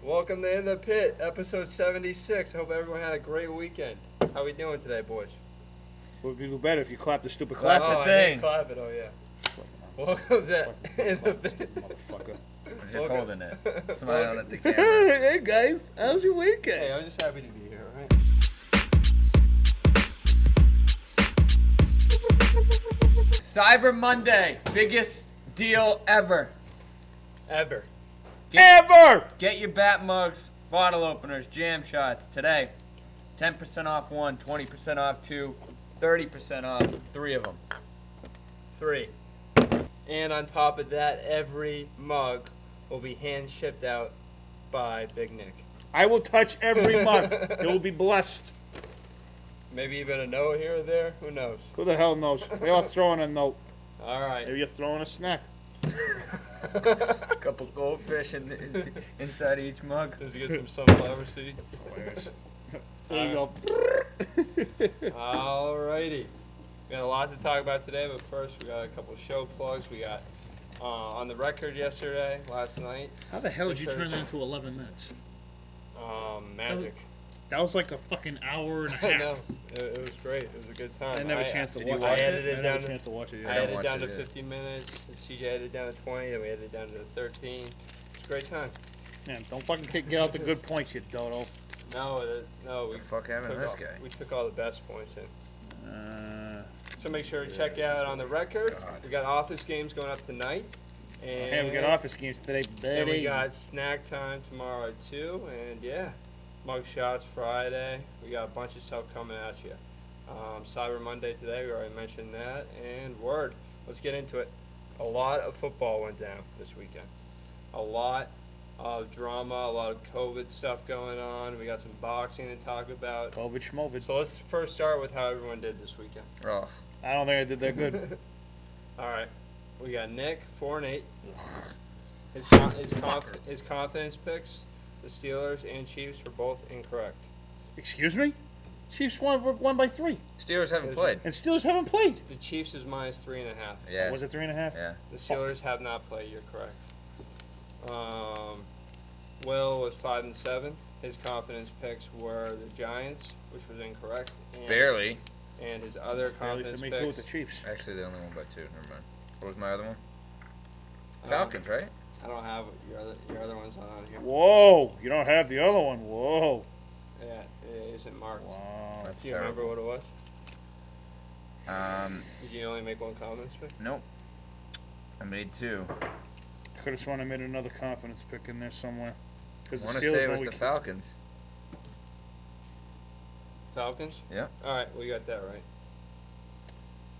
Welcome to In the Pit, episode 76. I hope everyone had a great weekend. How we doing today, boys? Would be better if you clap the stupid clap. Oh, the I thing. didn't clap it. Oh, yeah. Welcome to In the Pit. Motherfucker. I'm just holding it. Smiling at the Hey, camera. hey guys, how's your weekend? Hey, I'm just happy to be here, all right? Cyber Monday. Biggest deal ever. Ever. Ever! Get your bat mugs, bottle openers, jam shots today. 10% off one, 20% off two, 30% off three of them. 3. And on top of that, every mug will be hand shipped out by Big Nick. I will touch every mug. It will be blessed. Maybe even a note here or there. Who knows? Who the hell knows? We are throwing a note. All right. Maybe you're throwing a snack. A couple goldfish inside each mug. Let's get some sunflower seeds. There you go. Alrighty. We got a lot to talk about today, but first we got a couple show plugs. We got on the record last night. How the hell did you turn that into 11 minutes? Magic. That was like a fucking hour and a I half. know. It was great. It was a good time. I didn't have a chance to watch it. I edited I it didn't down have a chance to watch it I yet. edited down to yet. 50 minutes. CJ edited down to 20. Then we edited down to 13. It's a great time. Man, don't fucking get out the good points, you dodo. No, we The fuck happened to this guy? We took all the best points in. So make sure to check out on the record. God. We got office games going up tonight. And Hey, we got office games today, and we baby. got snack time tomorrow at 2. And yeah, mug shots Friday. We got a bunch of stuff coming at you. Cyber Monday today, we already mentioned that. And word, let's get into it. A lot of football went down this weekend. A lot of drama, a lot of COVID stuff going on. We got some boxing to talk about. COVID schmovid. So let's first start with how everyone did this weekend. Rough. I don't think I did that good. All right, we got Nick 4-8. His confidence picks, the Steelers and Chiefs were both incorrect. Excuse me? Chiefs won by 3. Steelers haven't played. And Steelers haven't played. The Chiefs is minus 3.5. Yeah. Was it 3.5? Yeah. The Steelers have not played. You're correct. Will was 5-7. His confidence picks were the Giants, which was incorrect. And Barely. And his other Barely confidence for me too with the picks. Chiefs. Actually, they only won by 2. Never mind. What was my other one? Falcons, right? I don't have your other ones on here. Whoa! You don't have the other one. Whoa! Yeah, it isn't marked. Wow. That's Do you remember terrible. what it was? Did you only make one confidence pick? Nope. I made 2. Could have sworn I made another confidence pick in there somewhere. I Because the want to Steelers say it was only the Falcons. Falcons? Yeah. All right, we got that right.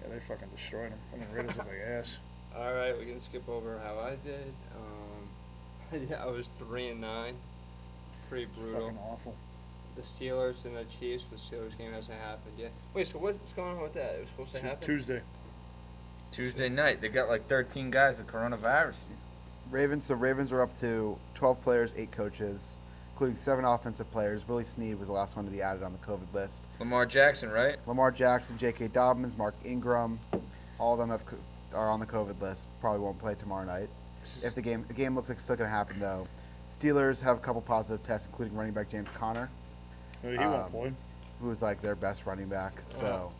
Yeah, they fucking destroyed them. Fucking Raiders look like ass. All right, we can skip over how I did. Yeah, I was 3-9. Pretty brutal. Fucking awful. The Steelers and the Chiefs. The Steelers game hasn't happened yet. Wait, so what's going on with that? It was supposed to happen. Tuesday. Tuesday night, they got like 13 guys with coronavirus. Ravens are up to 12 players, 8 coaches, including 7 offensive players. Willie Snead was the last one to be added on the COVID list. Lamar Jackson, right? Lamar Jackson, J.K. Dobbins, Mark Ingram, all of them are on the COVID list. Probably won't play tomorrow night. If the game looks like it's still going to happen, though. Steelers have a couple positive tests, including running back James Conner, He won't play. who's like their best running back. So,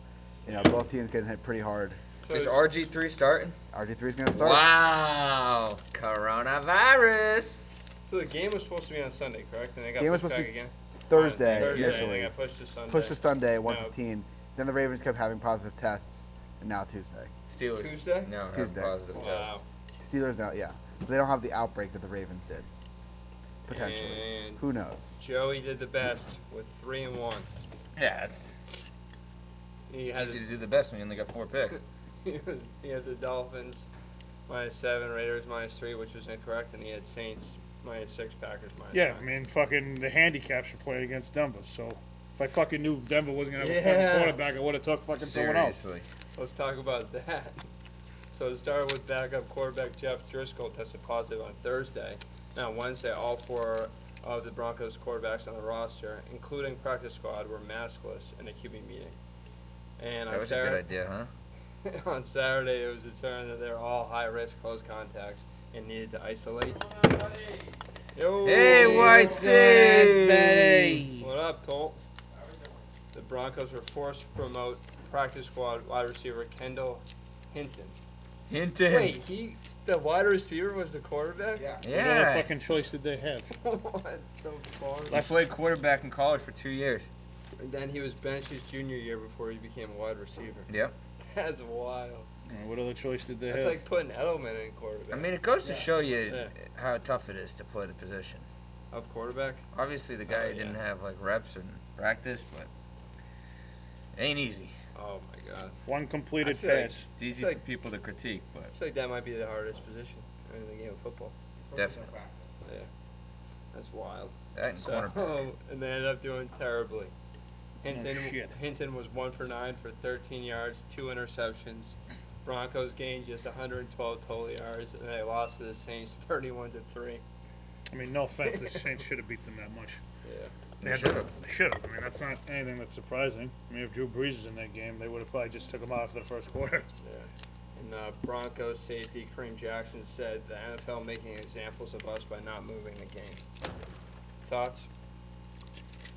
Wow. both teams getting hit pretty hard. So Is it's- RG3 starting? RG3 is going to start. Wow. Coronavirus. So the game was supposed to be on Sunday, correct? And they got Game was pushed supposed back to be again. Thursday, Thursday, and initially. they got pushed to Sunday. Pushed to Sunday at No. 1:15. Then the Ravens kept having positive tests, and now Tuesday. Steelers. Tuesday? No, have Tuesday. positive Wow. test. Steelers now, yeah. They don't have the outbreak that the Ravens did. Potentially. And Who knows? Joey did the best with 3-1. Yeah, it's He had easy to do the best when you only got 4 picks. he had the Dolphins -7, Raiders -3, which was incorrect, and he had Saints -6, Packers -9. Yeah, I mean, fucking the handicaps were playing against Denver. So if I fucking knew Denver wasn't going to have a Yeah. fucking quarterback, I would have took fucking someone else. Seriously. Let's talk about that. So it started with backup quarterback Jeff Driscoll tested positive on Thursday. Now, Wednesday, all 4 of the Broncos quarterbacks on the roster, including practice squad, were maskless in a QB meeting. And That on was a good idea, huh? on Saturday, it was determined that they were all high-risk close contacts and needed to isolate. Yo. Hey, YC! What up, Colt? The Broncos were forced to promote practice squad wide receiver Kendall Hinton. Hinton. Wait, the wide receiver was the quarterback? Yeah. What other Yeah. fucking choice did they have? What the fuck? He played quarterback in college for 2 years. And then he was benched his junior year before he became a wide receiver. Yep. That's wild. What other choice did they That's have? like putting Edelman in quarterback. I mean, it goes to show you Yeah. how tough it is to play the position. Of quarterback? Obviously, the guy Oh, yeah. didn't have like reps and practice, but it ain't easy. Oh my god. One completed I feel like- pass. It's easy It's like- for people to critique, but I feel like that might be the hardest position in the game of football. definitely Yeah. That's wild. that and cornerback. So, and they ended up doing terribly. shit. Hinton was 1 for 9 for 13 yards, 2 interceptions. Broncos gained just 112 total yards, and they lost to the Saints 31-3. I mean, no offense, the Saints should have beat them that much. Yeah. They should've. They should have. I mean, that's not anything that's surprising. I mean, if Drew Brees was in that game, they would have probably just took him out after the first quarter. Yeah. And Broncos safety Kareem Jackson said the NFL making examples of us by not moving the game. Thoughts?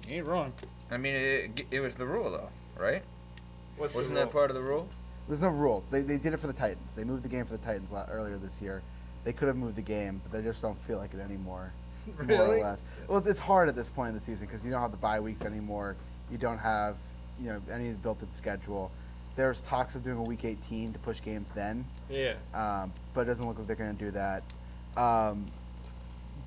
He ain't wrong. I mean, it was the rule though, right? What's Wasn't the that rule? part of the rule? There's no rule. They did it for the Titans. They moved the game for the Titans earlier this year. They could have moved the game, but they just don't feel like it anymore. More Really? or less. Well, it's hard at this point in the season because you don't have the bye weeks anymore. You don't have any of the built-in schedule. There's talks of doing a week 18 to push games then, Yeah. but it doesn't look like they're going to do that.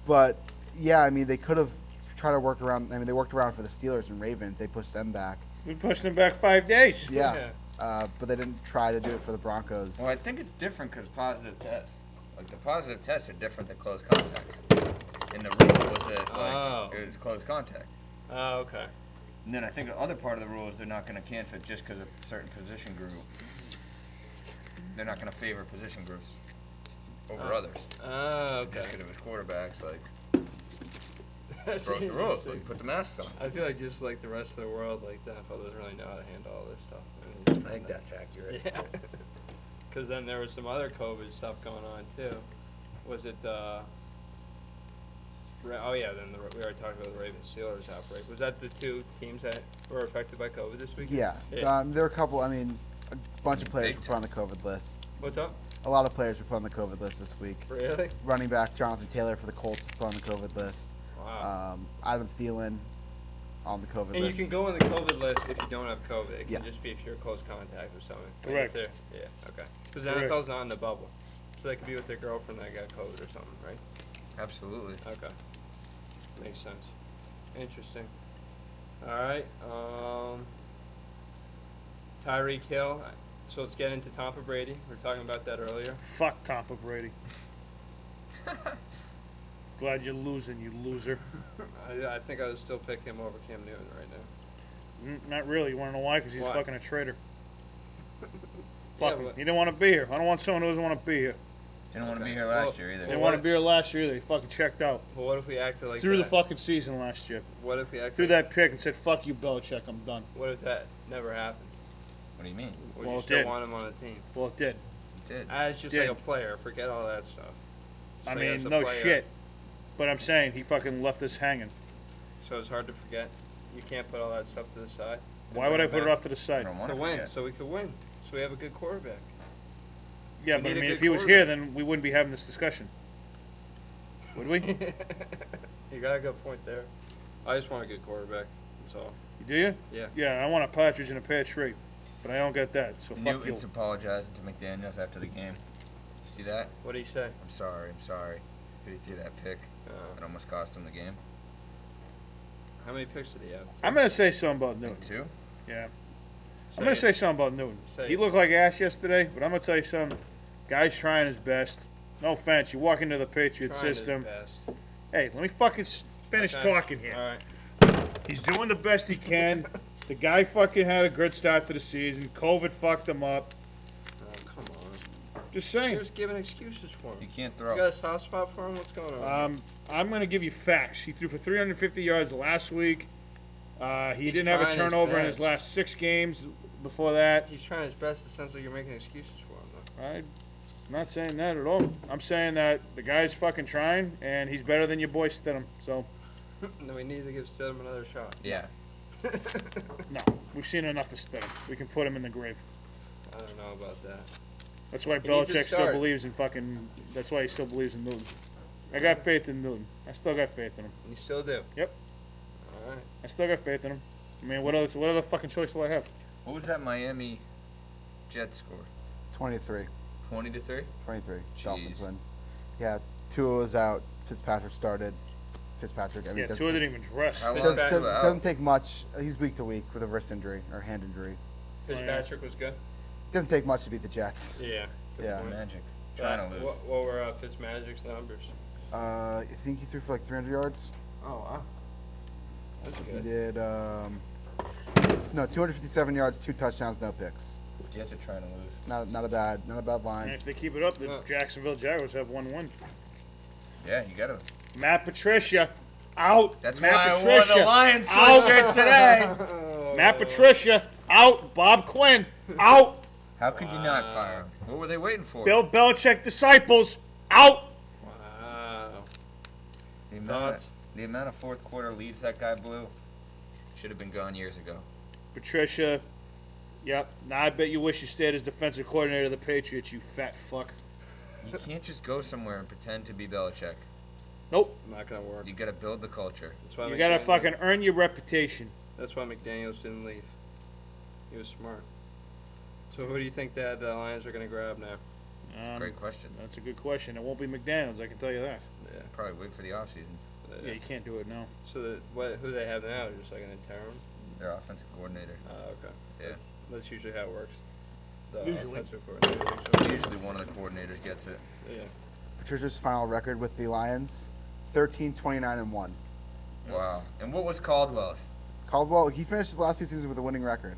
But yeah, I mean, they could have tried to work around. I mean, they worked around for the Steelers and Ravens. They pushed them back. We pushed them back 5 days. Yeah. But they didn't try to do it for the Broncos. Well, I think it's different because positive tests. Like the positive tests are different than close contacts. And the rule was that Oh. it was close contact. Oh, okay. And then I think the other part of the rule is they're not going to cancel it just because of a certain position group. They're not going to favor position groups over others. Oh, okay. Just because it was quarterbacks, like That's broke the rules. interesting. Like put the masks on. I feel like just like the rest of the world, like the NFL doesn't really know how to handle all this stuff. I mean, I think that's accurate. Yeah. Because then there was some other COVID stuff going on too. Was it the? Oh yeah, then we already talked about the Ravens Steelers outbreak. Was that the two teams that were affected by COVID this week? Yeah. There were a couple. I mean, a bunch of players Big were put on the COVID list. What's up? A lot of players were put on the COVID list this week. Really? Running back Jonathan Taylor for the Colts was put on the COVID list. Wow. Adam Thielen on the COVID And you list. can go on the COVID list if you don't have COVID. It can Yeah. just be if you're in close contact with someone. Like, Correct. if they're- Yeah. Okay. Because the Correct. NFL's not in the bubble, so they could be with their girlfriend that got COVID or something, right? Absolutely. Okay. Makes sense. Interesting. All right. Tyreek Hill. So let's get into Tampa Brady. We were talking about that earlier. Fuck Tampa Brady. Glad you're losing, you loser. I think I would still pick him over Cam Newton right now. Not really. You want to know why? Because he's Why? fucking a traitor. Yeah, Fuck him. but- He didn't want to be here. I don't want someone who doesn't want to be here. Didn't want to Okay. be here Well, last year either. Didn't what- want to be here last year either. He fucking checked out. Well, what if we acted like Threw the that? fucking season last year. What if we acted Threw like that pick and said, fuck you, Belichick, I'm done. What if that never happened? What do you mean? Would Well, you it still did. want him on the team? Well, it did. It did. As just Did. like a player, forget all that stuff. I Say mean, as a no player. shit. But I'm saying he fucking left us hanging. So it's hard to forget. You can't put all that stuff to the side. and Why would I bring put it back off to the I side? don't want to to win? forget. So we could win. So we have a good quarterback. Yeah, We but I need a mean, good if he was here, quarterback. then we wouldn't be having this discussion. Would we? You got a good point there. I just want a good quarterback. That's all. Do you? Yeah. Yeah, I want a partridge in a pear tree. But I don't get that, so fuck you. Newton's apologizing to McDaniels after the game. You see that? What do you say? I'm sorry. He threw that pick. It almost cost him the game. How many picks did he have? I'm going to say something about I Newton. think two. Yeah. Say I'm going it. to say something about Newton. Say He it. looked like ass yesterday, but I'm going to tell you something. Guy's trying his best. No offense. You walk into the Patriot Trying his system. best. Hey, let me fucking finish Okay. talking here. All right. He's doing the best he can. The guy fucking had a good start to the season. COVID fucked him up. Oh, come on. Just You're saying. just giving excuses for him. You can't You throw. got a soft spot for him? What's going on? I'm going to give you facts. He threw for 350 yards last week. He He's didn't have a trying his turnover in his best. last 6 games before that. He's trying his best. It sounds like you're making excuses for him, though. I'm not saying that at all. I'm saying that the guy's fucking trying, and he's better than your boy Stidham. So, No, we need to give Stidham another shot. Yeah. no, we've seen enough of Stidham. We can put him in the grave. I don't know about that. That's why He needs to Belichick still start. believes in fucking. That's why he still believes in Newton. I got faith in Newton. I still got faith in him. You still do? Yep. All right. I still got faith in him. I mean, what other fucking choice do I have? What was that Miami Jets score? 23. 20-3. 23. Jeez. Dolphins win. Yeah, Tua was out. Fitzpatrick started. Fitzpatrick. I mean, Yeah, Tua didn't even dress. How long doesn't, is doesn't, Tua out? doesn't take much. He's week to week with a wrist injury or hand injury. Fitzpatrick was good. Doesn't take much to beat the Jets. Yeah. Good Yeah. point. Magic. Trying to lose. What were Fitzmagic's numbers? I think he threw for like 300 yards. Oh wow. That's He good. did, no, 257 yards, 2 touchdowns, no picks. Jets are trying to lose. Not a bad And line. if they keep it up, the No. Jacksonville Jaguars have 1-1. Yeah, you gotta. Matt Patricia out. That's Matt why Patricia I wore the Lions out. sweatshirt today. Matt Patricia out. Bob Quinn out. How could you not fire him? What were they waiting for? Bill Belichick disciples out. Wow. The Thoughts? amount of fourth quarter leads that guy blew should have been gone years ago. Patricia. Yep. Now I bet you wish you stayed as defensive coordinator of the Patriots, you fat fuck. You can't just go somewhere and pretend to be Belichick. Nope. Not gonna work. You gotta build the culture. That's why You gotta McDaniels- fucking earn your reputation. That's why McDaniels didn't leave. He was smart. So who do you think that the Lions are gonna grab now? Great question. That's a good question. It won't be McDaniels, I can tell you that. Yeah. Probably wait for the offseason. Yeah, you can't do it now. So who they have now? Just like an interim? Their offensive coordinator. Okay. Yeah. That's usually how it works. The Usually. offensive coordinator. Usually one of the coordinators gets it. Yeah. Patricia's final record with the Lions, 13-29-1. Wow. And what was Caldwell's? Caldwell, he finished his last 2 seasons with a winning record.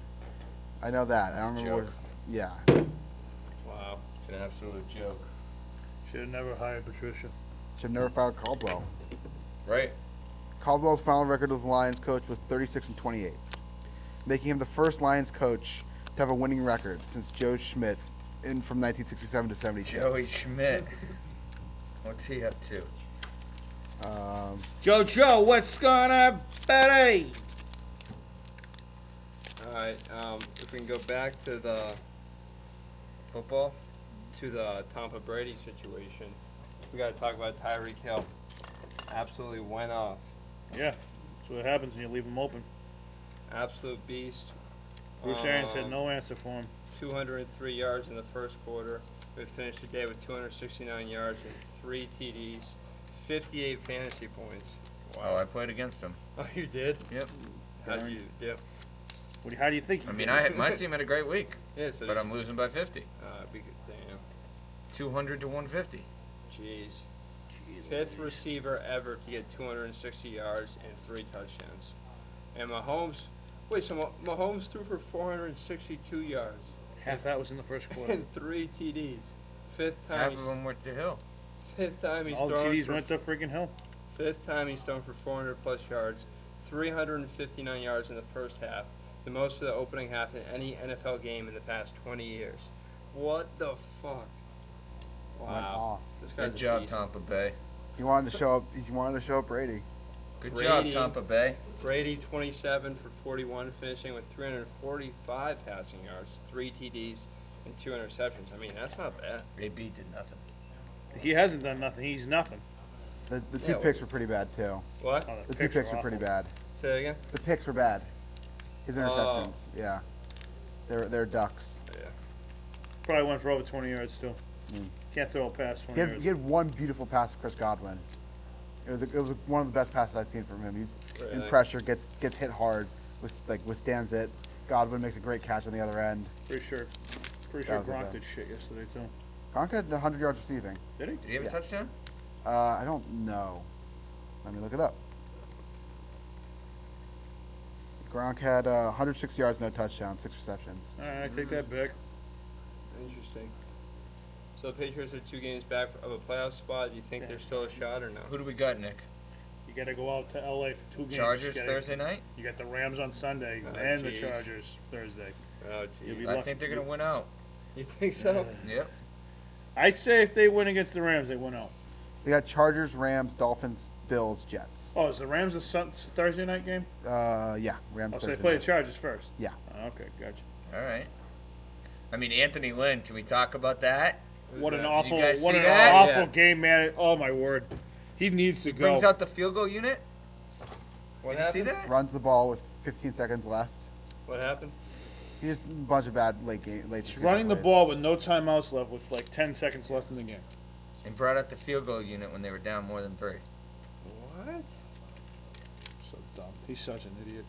I know that. I don't remember what Joke. his, yeah. Wow. It's an absolute joke. Should have never hired Patricia. Should have never fired Caldwell. Right? Caldwell's final record as the Lions coach was 36-28, making him the first Lions coach to have a winning record since Joe Schmidt from 1967 to 72. Joey Schmidt. What's he up to? Joe, what's gonna be? All right. If we can go back to the Football? Tampa Brady situation, we got to talk about Tyreek Hill. Absolutely went off. Yeah, that's what happens when you leave them open. Absolute beast. Bruce Arians had no answer for him. 203 yards in the first quarter. We finished the day with 269 yards and 3 TDs, 58 fantasy points. Oh, I played against him. Oh, you did? Yep. How did you do? How do you think? I mean, my team had a great week, Yeah, so but I'm losing by 50. damn. 200 to 150. Jeez. Fifth receiver ever to get 260 yards and 3 touchdowns. And Mahomes, Mahomes threw for 462 yards Half that was in the first quarter. and 3 TDs. Fifth time Half he's of them went to Hill. fifth time he's All the thrown TDs for went to freaking Hill. fifth time he's thrown for 400 plus yards, 359 yards in the first half, the most for the opening half in any NFL game in the past 20 years. What the fuck? Went Wow. off. This guy's Good a job, beast. Tampa Bay. He wanted to show up. He wanted to show up Brady. Good Brady. job, Tampa Bay. Brady 27 for 41, finishing with 345 passing yards, 3 TDs, and 2 interceptions. I mean, that's not bad. AB did nothing. He hasn't done nothing. He's nothing. The Yeah, two picks were pretty bad too. What? Oh, The 2 picks were pretty awful. bad. Say that again? The picks were bad. His interceptions, yeah. They're ducks. Yeah. Probably went for over 20 yards too. Mm. Can't throw a pass 20 He yards. had one beautiful pass to Chris Godwin. It was one of the best passes I've seen from him. He's in Really? pressure, gets hit hard, withstands it. Godwin makes a great catch on the other end. Pretty sure That was it, Gronk though. did shit yesterday too. Gronk had 100 yards receiving. Did he? Did he have Yeah. a touchdown? I don't know. Let me look it up. Gronk had 160 yards, no touchdown, 6 receptions. All right, I take that back. Interesting. So the Patriots are 2 games back of a playoff spot. Do you think there's still a shot or no? Who do we got, Nick? You got to go out to LA for 2 games. Chargers You gotta- Thursday night? You got the Rams on Sunday Oh, and the jeez. Chargers Thursday. Oh, You'll geez. be I lucky. think they're going to win out. You think so? Yep. I say if they win against the Rams, they win out. They got Chargers, Rams, Dolphins, Bills, Jets. Oh, is the Rams a Thursday night game? Yeah, Rams. Oh, so they Thursday play the night. Chargers first. Yeah. Oh, okay, gotcha. All right. I mean, Anthony Lynn. Can we talk about that? What an that? awful, guys what see an that? awful Yeah. game, man! Oh my word, he needs to go. Brings out the field goal unit. What Did you see happened? that? Runs the ball with 15 seconds left. What happened? He just a bunch of bad late Running the plays. ball with no timeouts left, with like 10 seconds left in the game. And brought out the field goal unit when they were down more than 3. What? So dumb. He's such an idiot.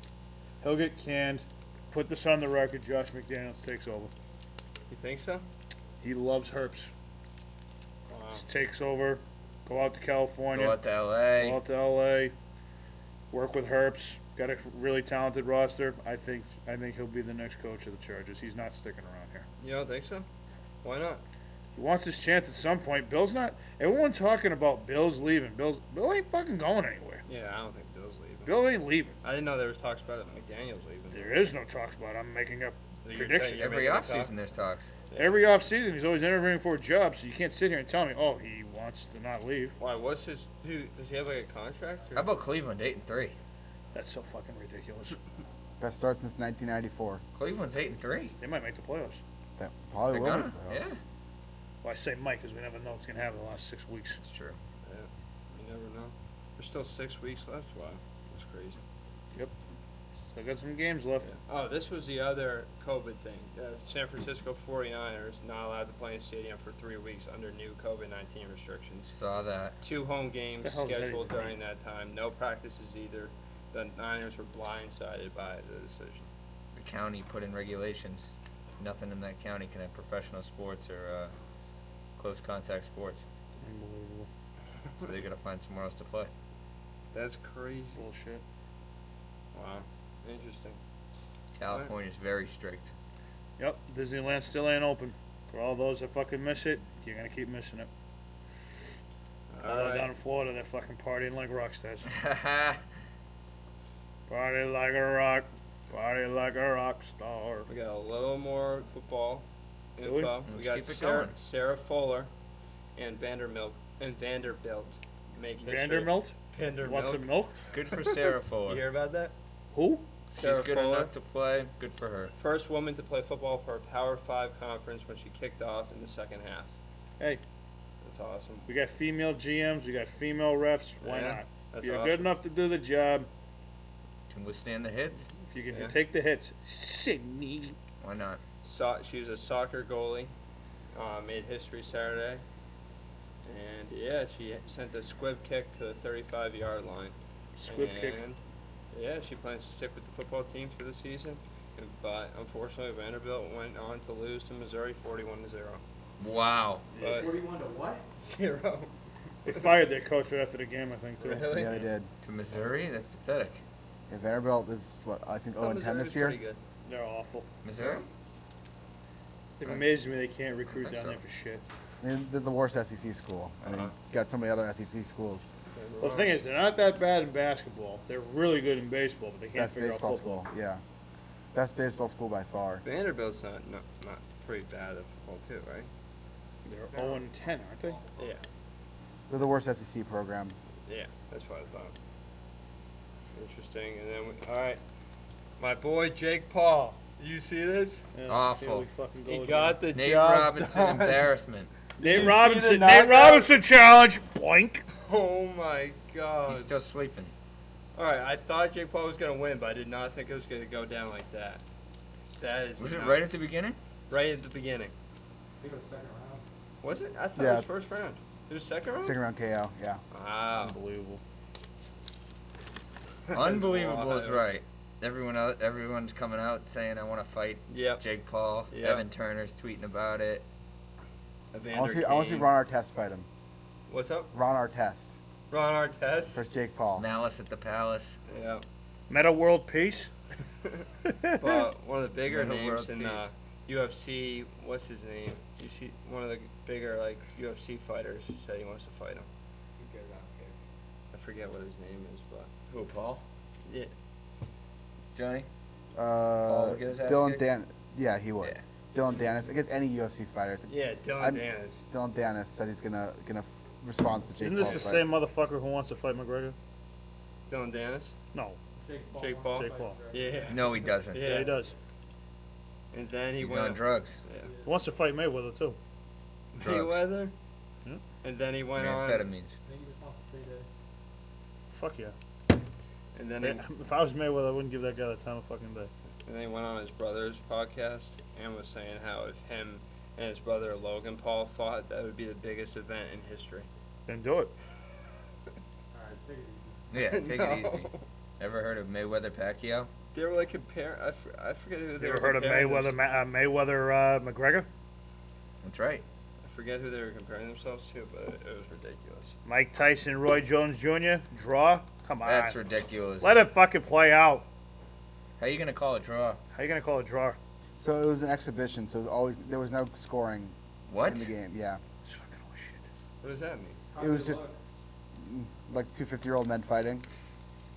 He'll get canned. Put this on the record. Josh McDaniels takes over. You think so? He loves Herbst. Wow. Just takes over. Go out to California. Go out to L.A. Go out to L.A. Work with Herbst. Got a really talented roster. I think he'll be the next coach of the Chargers. He's not sticking around here. You don't think so? Why not? He wants his chance at some point. Bill's not. Everyone talking about Bill's leaving. Bill ain't fucking going anywhere. Yeah, I don't think Bill's leaving. Bill ain't leaving. I didn't know there was talks about it. McDaniel's leaving. There is no talks about it. I'm making up So you're prediction. you're Every making a offseason talk? there's talks. Every offseason, he's always interviewing for a job, so you can't sit here and tell me, oh, he wants to not leave. Why? What's his? Does he have like a contract? Or? How about Cleveland 8-3? That's so fucking ridiculous. Best start since 1994. Cleveland's 8-3. They might make the playoffs. That probably They're will. gonna. make the Yeah, playoffs. Well, I say Mike because we never know what's going to happen in the last 6 weeks. it's true. Yeah, you never know. There's still 6 weeks left. Wow, that's crazy. Still got some games left. Yeah. Oh, this was the other COVID thing. San Francisco 49ers not allowed to play in stadium for 3 weeks under new COVID-19 restrictions. Saw that. 2 home games The hell does that scheduled even during that time. No practices either. The Niners were blindsided by the decision. The county put in regulations. Nothing in that county can have professional sports or close contact sports. Unbelievable. So they got to find somewhere else to play. That's crazy. Bullshit. Wow. Interesting. California's very strict. Yep, Disneyland still ain't open. For all those that fucking miss it, you're going to keep missing it. All All right. down in Florida, they're fucking partying like rock stars. Party like a rock. Party like a rock star. We got a little more football Do we? info. We Let's got keep it Sarah, going. Sarah Fuller and Vanderbilt make history. Vanderbilt? Vanderbilt. Want some milk? Good for Sarah You Fuller. hear about that? Who? She's Sarah good Fuller, enough to play. Good for her. first woman to play football for a Power 5 conference when she kicked off in the second half. Hey, That's awesome. we got female GMs, we got female refs. Why Yeah, not? that's If you're awesome. good enough to do the job, Can withstand the hits. if you can Yeah. take the hits, Sydney. Why not? She's a soccer goalie. Made history Saturday. And yeah, she sent a squib kick to the 35-yard line. Squib kick. And, yeah, she plans to stick with the football team for the season. But unfortunately, Vanderbilt went on to lose to Missouri 41-0. Wow. But 41 to what? 0. They fired their coach right after the game, I think, too. Really? Yeah, they did. To Missouri? That's pathetic. Yeah, Vanderbilt is what I think 0-10 this year. Pretty good. They're awful. Missouri? It amazes me they can't recruit think down so. there for shit. I mean, they're the worst SEC school. I mean, Uh-huh. got so many other SEC schools. Well, the thing is, they're not that bad in basketball. They're really good in baseball, but they can't Best figure baseball out football. school. Yeah, best baseball school by far. Vanderbilt's not pretty bad at football too, right? They're 0-10, aren't they? Yeah, They're the worst SEC program. yeah, that's what I thought. Interesting, and then all right, my boy Jake Paul. You see this? Yeah, Awful. here we fucking go He again. got the Nate job Robinson done. embarrassment. Nate You see Robinson. the Nate knockout? Robinson challenge. Boink. Oh my God! He's still sleeping. All right, I thought Jake Paul was gonna win, but I did not think it was gonna go down like that. That is Was it nuts. right at the beginning? Right at the beginning? I think it was second round. Was it? I thought it Yeah. was first round. It was second round. Second round KO. Yeah. Wow. Unbelievable. Unbelievable is wild. right. Everyone's coming out saying I want to fight Yep. Jake Paul. Yep. Evan Turner's tweeting about it. I want to see Ron Artest fight him. What's up? Ron Artest Ron Artest. versus Jake Paul. Malice at the Palace. Yeah. Meta World Peace. But one of the bigger Middle names world in peace. UFC, what's his name? You see, one of the bigger like UFC fighters said he wants to fight him. He'd get his ass kicked. I forget what his name is, but Who, Paul? yeah. Johnny? Uh, would get his ass Dylan kicked? Dan. Yeah, he would. Yeah. Dylan Danis against any UFC fighter. Yeah, Dylan I'm- Danis. Dylan Danis said he's gonna respond to Jake Isn't this Paul's the fight. same motherfucker who wants to fight McGregor? Dylan Danis. No, Jake Paul. Jake Paul. Yeah. No, he doesn't. Yeah. Yeah, he does. And then he He's went on drugs. Yeah. He wants to fight Mayweather too. Drugs. Mayweather. Hmm? And then he went on. Amphetamines. Fuck yeah. And then he, If I was Mayweather, I wouldn't give that guy the time of fucking day. and then he went on his brother's podcast and was saying how if him and his brother Logan Paul fought, that would be the biggest event in history. Then do it. Yeah, take No. it easy. Ever heard of Mayweather Pacquiao? They were like comparing. I forget who they You were ever heard of comparing Mayweather? Mayweather McGregor? That's right. I forget who they were comparing themselves to, but it was ridiculous. Mike Tyson, Roy Jones Jr. Draw? Come on. That's ridiculous. Let it fucking play out. How you gonna call a draw? How you gonna call it a draw? So it was an exhibition. So there was no scoring What? in the game. Yeah, It's fucking oh shit. What does that mean? it was just like two 50-year-old men fighting.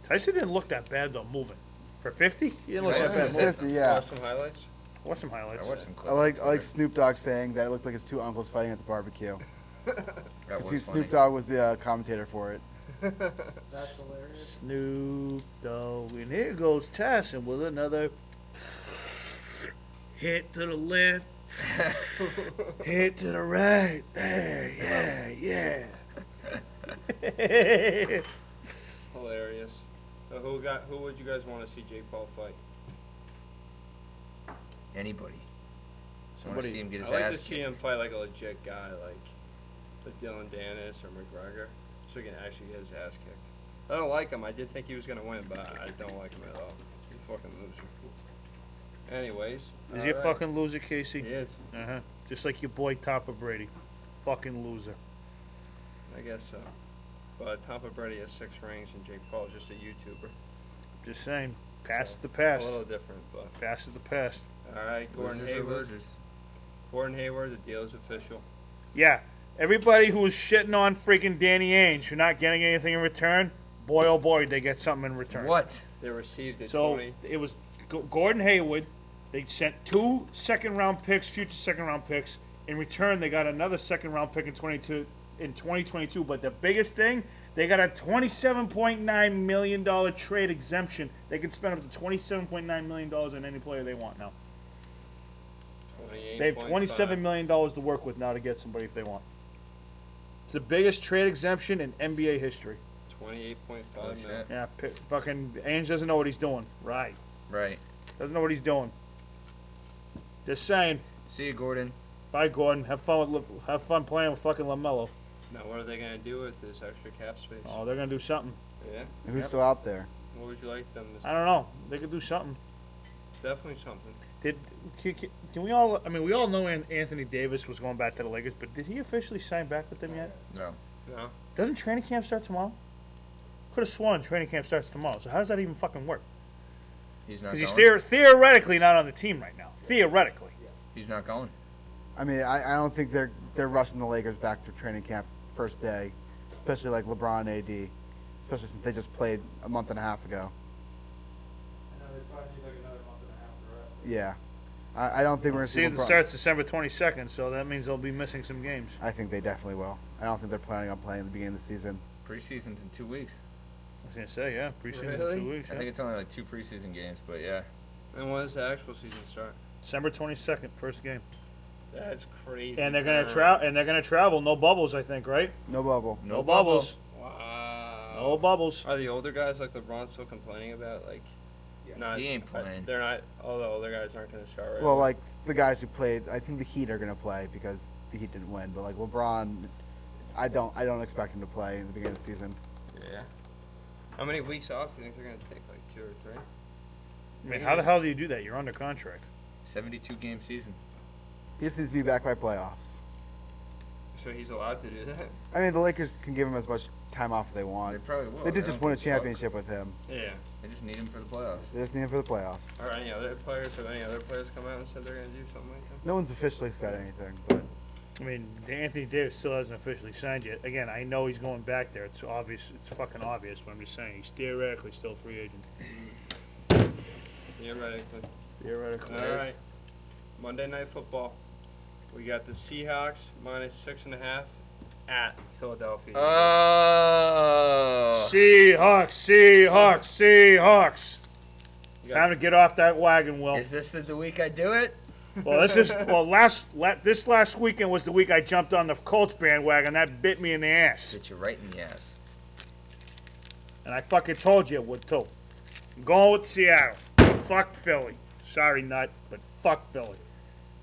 Tyson didn't look that bad though, moving. For 50? He didn't look Tyson that bad was moving. 50, yeah. Watch some highlights. Watch some highlights. I watched some I clips. like on Snoop Dogg saying that it looked like his two uncles fighting at the barbecue. Twitter. That See, was Snoop funny. Dogg was the commentator for it. That's hilarious. Snoop Dogg. And here goes Tyson with another hit to the left, hit to the right. Yeah. Hilarious. So who would you guys want to see Jake Paul fight? Anybody. I want to see Somebody. him get his I like ass to see kicked. him fight like a legit guy, like Dylan Danis or McGregor, so he can actually get his ass kicked. I don't like him. I did think he was gonna win, but I don't like him at all. He's a fucking loser. Anyways. Is he a alright. fucking loser, Casey? He is. Uh-huh. Just like your boy Topper Brady. Fucking loser. I guess so. But Tampa Brady has 6 rings, and Jake Paul is just a YouTuber. Just saying. Past So, the past. A little different, but Past is the past. all right. Gordon Losers are Hayward. losers. Gordon Hayward. The deal is official. Yeah. Everybody who was shitting on freaking Danny Ainge for not getting anything in return, boy oh boy, they get something in return. What? They received it. So 20. it was Gordon Hayward. They sent 2 second-round picks, future second-round picks. In return, they got another second-round pick in 2022. But the biggest thing, they got a $27.9 million trade exemption. They can spend up to $27.9 million on any player they want now. They have $27 million to work with now to get somebody if they want. It's the biggest trade exemption in NBA history. 28.5 Oh, mil. shit. Yeah, fucking Ainge doesn't know what he's doing. Right. Right. Doesn't know what he's doing. Just saying. See you, Gordon. Bye, Gordon. Have fun playing with fucking LaMelo. Now, what are they going to do with this extra cap space? Oh, they're gonna do something. Yeah. And who's still out there? What would you like them to I don't know. They could do something. Definitely something. Can we all? I mean, we all know Anthony Davis was going back to the Lakers, but did he officially sign back with them yet? No. No. Doesn't training camp start tomorrow? Could have sworn training camp starts tomorrow. So how does that even fucking work? He's not Because going. he's theoretically not on the team right now. Theoretically. He's not going. I mean, I don't think they're rushing the Lakers back to training camp first day, especially like LeBron, AD, especially since they just played a month and a half ago. I know they probably need like another month and a half to rest. Yeah, I don't think we're gonna see Season LeBron. starts December 22nd, so that means they'll be missing some games. I think they definitely will. I don't think they're planning on playing at the beginning of the season. Preseason's in 2 weeks. I was gonna say, yeah, preseason Really? 2 weeks. I Yeah. think it's only like 2 preseason games, but yeah. And when does the actual season start? December 22nd, first game. That's crazy. And they're gonna travel. No bubbles, I think, right? No bubble. No bubbles. Wow. No bubbles. Are the older guys like LeBron still complaining about like? Yeah. Not, He ain't playing. They're not. All the older guys aren't going to start right Well, away. like the guys who played, I think the Heat are gonna play because the Heat didn't win. But like LeBron, I don't expect him to play in the beginning of the season. Yeah. How many weeks off do you think they're going to take? Like 2 or 3? I mean, how the hell do you do that? You're under contract. 72 game season. He just needs to be back by playoffs. So he's allowed to do that. I mean, the Lakers can give him as much time off as they They want. probably will. They did don't just win a give fuck. championship with him. Yeah. They just need him for the playoffs. They just need him for the playoffs. Are any other players? Have any other players come out and said they're going to do something like that? No one's officially said anything, but I mean, Anthony Davis still hasn't officially signed yet. Again, I know he's going back there. It's obvious. It's fucking obvious. But I'm just saying, he's theoretically still a free agent. Theoretically. Theoretically. All right. Monday Night Football. We got the Seahawks -6.5 at Philadelphia. Oh. Seahawks. It's time to get off that wagon, Will. Is this the week I do it? Well, this last weekend was the week I jumped on the Colts bandwagon. That bit me in the ass. Get you right in the ass. And I fucking told you it would, too. I'm going with Seattle. Fuck Philly. Sorry, Nut, but fuck Philly.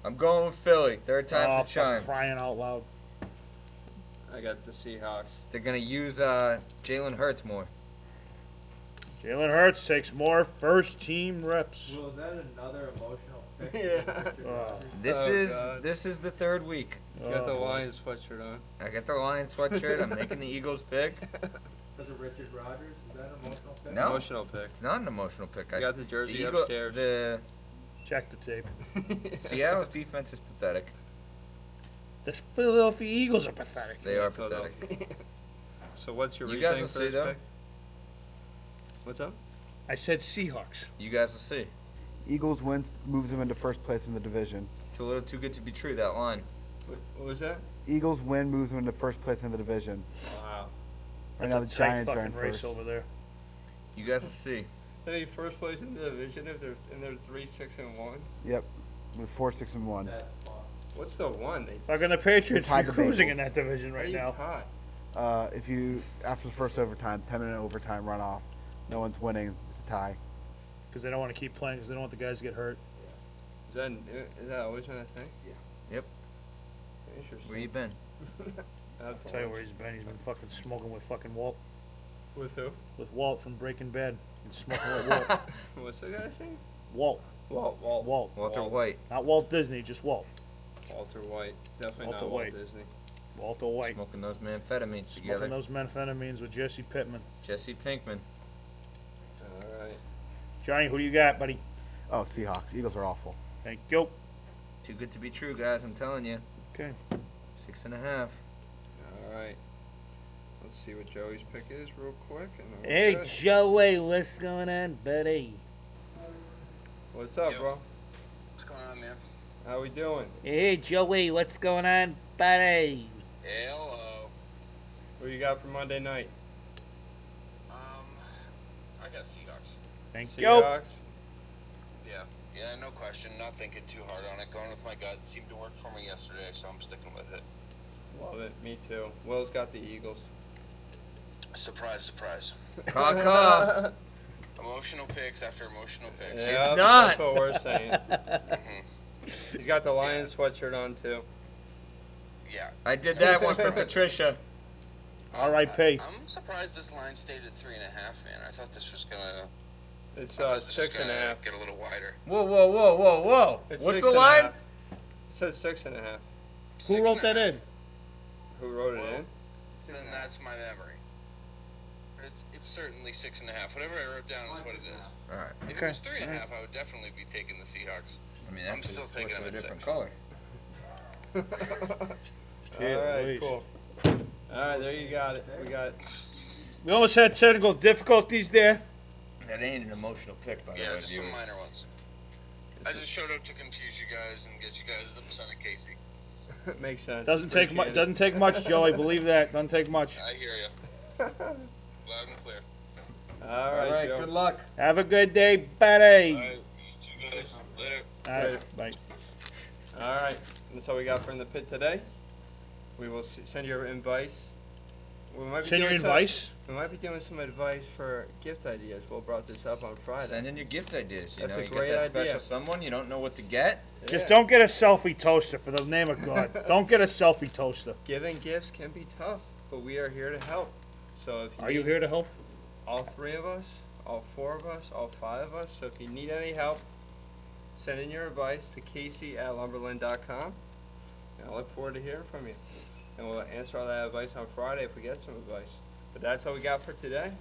I'm going with Philly. Third time's Oh, the charm. for crying out loud. I got the Seahawks. They're gonna use Jalen Hurts more. Jalen Hurts takes more first-team reps. Well, is that another emotional pick? Yeah. This is the third week. You got the Lions sweatshirt on. I got the Lions sweatshirt. I'm making the Eagles pick. Because of Richard Rodgers? Is that an emotional pick? No. Emotional pick. It's not an emotional pick. You got the jersey Eagle- upstairs. The Check the tape. Seattle's defense is pathetic. The Philadelphia Eagles are pathetic. They are pathetic. So what's your You guys reasoning will for see, this though. pick? What's up? I said Seahawks. You guys will see. Eagles wins, moves them into first place in the division. It's a little too good to be true, that line. What was that? Eagles win, moves them into first place in the division. Wow. Right That's now a the tight Giants are fucking in race first. over there. You guys will see. They first place in the division if they're 3-6-1. Yep, with 4-6-1. That's fun. What's the one? They Fucking the Patriots tied are the cruising in Bengals. that division how right do you now. tie? If you after the first overtime, 10-minute overtime runoff, no one's winning. It's a tie. Because they don't want to keep playing because they don't want the guys to get hurt. Is that always been a thing? Yep. Interesting. Where you been? I'll tell you where he's been. He's been fucking smoking with fucking Walt. With who? With Walt from Breaking Bad. He's smoking with Walt. What's the guy's name? Walt. Walt. Walt. Walter White. Not Walt Disney, just Walt. Walter White. Definitely Walter not White. Walt Disney. Walter White. Smoking those methamphetamines together. Smoking those methamphetamines with Jesse Pittman. Jesse Pinkman. All right. Johnny, who do you got, buddy? Oh, Seahawks. Eagles are awful. Thank you. Too good to be true, guys. I'm telling you. Okay. 6.5. All right. Let's see what Joey's pick is real quick. And then we're Hey, good. Joey, what's going on, buddy? What's up, Yo. bro? What's going on, man? How we doing? Hey, Joey, what's going on, buddy? Hello. What you got for Monday night? I got Seahawks. Thank you. Seahawks? Yeah, no question. Not thinking too hard on it. Going with my gut. Seemed to work for me yesterday, so I'm sticking with it. Love it. Me too. Will's got the Eagles. Surprise, surprise. Caw. Emotional picks after emotional picks. Yeah, not. That's what we're saying. Mhm. He's got the Lions sweatshirt on too. Yeah. I did that one for Patricia. R.I.P. I'm surprised this line stayed at 3.5, man. I thought this was gonna. It's I thought this was 6.5. gonna Get a little wider. Whoa. It's What's 6.5. the line? It says 6.5. Who wrote that in? Who wrote it Well, in? Then that's my memory. It's certainly 6.5. Whatever I wrote down is what it is. Alright. If it was 3.5, I would definitely be taking the Seahawks. I mean, I'm that's still a taking switch of them a at different 6. color. All right, Louise. cool. All right, there you got it. We got. We almost had technical difficulties there. That ain't an emotional pick, by the Yeah, way, just some viewers. minor ones. I just showed up to confuse you guys and get you guys upset at Casey. Makes sense. Doesn't take much. Doesn't take much, Joey. Believe that. Doesn't take much. I hear you. Loud and clear. All right, Alright, Joe. good luck. Have a good day, buddy. All right, you two guys. Later. All right, bye. All right, that's all we got from the pit today. We will send your advice. We might be Send your doing some- advice. We might be doing some advice for gift ideas. Will brought this up on Friday. Send in your gift ideas. You That's know, a you great get that idea. special someone you don't know what to get. Just Yeah. don't get a selfie toaster, for the name of God. Don't get a selfie toaster. Giving gifts can be tough, but we are here to help. So if Are you need here to help? all 3 of us, all 4 of us, all 5 of us. So if you need any help, send in your advice to Casey@lumberland.com. And I look forward to hearing from you. And we'll answer all that advice on Friday if we get some advice. But that's all we got for today.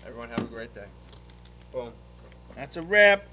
Everyone have a great day. Boom. That's a wrap.